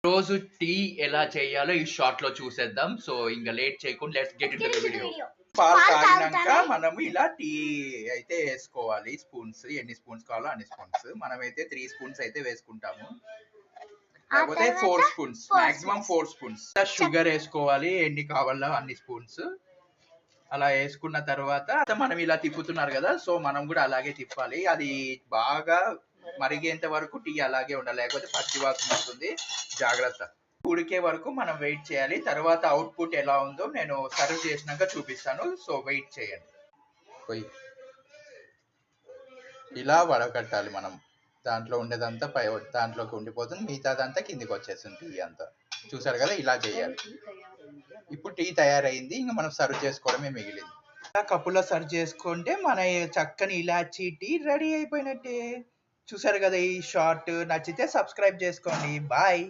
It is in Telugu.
రోజు టీ ఎలా చేయాలో ఈ షార్ట్ లో చూసేద్దాం. సో ఇంకా లేట్ చేయకుండా let's get into the video. పాలు కాగినాక మనము ఇలా టీ అయితే వేసుకోవాలి. స్పూన్స్ ఎన్ని స్పూన్స్ కావాలో అన్ని స్పూన్స్. మనమైతే 3 స్పూన్స్ అయితే వేసుకుంటాము, లేకపోతే 4 స్పూన్స్, మాక్సిమం 4 స్పూన్స్. షుగర్ వేసుకోవాలి ఎన్ని కావాలో అన్ని స్పూన్స్. అలా వేసుకున్న తర్వాత మనం ఇలా తిప్పుతున్నారు కదా, సో మనం కూడా అలాగే తిప్పాలి. అది బాగా మరిగేంత వరకు టీ అలాగే ఉండాలి, లేకపోతే పచ్చి వాసన వస్తుంది. జాగ్రత్త. ఉడికే వరకు మనం వెయిట్ చేయాలి. తర్వాత అవుట్పుట్ ఎలా ఉందో నేను సర్వ్ చేసినాక చూపిస్తాను. సో వెయిట్ చేయండి. ఇలా వడకట్టాలి మనం. దాంట్లో ఉండేదంతా పై దాంట్లోకి ఉండిపోతుంది, మిగతాదంతా కిందికి వచ్చేస్తుంది. టీ అంతా చూసారు కదా, ఇలా చేయాలి. ఇప్పుడు టీ తయారైంది, ఇంకా మనం సర్వ్ చేసుకోవడమే మిగిలింది. కప్పులో సర్వ్ చేసుకుంటే మన చక్కని ఇలాచీ టీ రెడీ అయిపోయినట్టే. చూసారు కదా ఈ షార్ట్. నచ్చితే సబ్స్క్రైబ్ చేసుకోండి. బాయ్.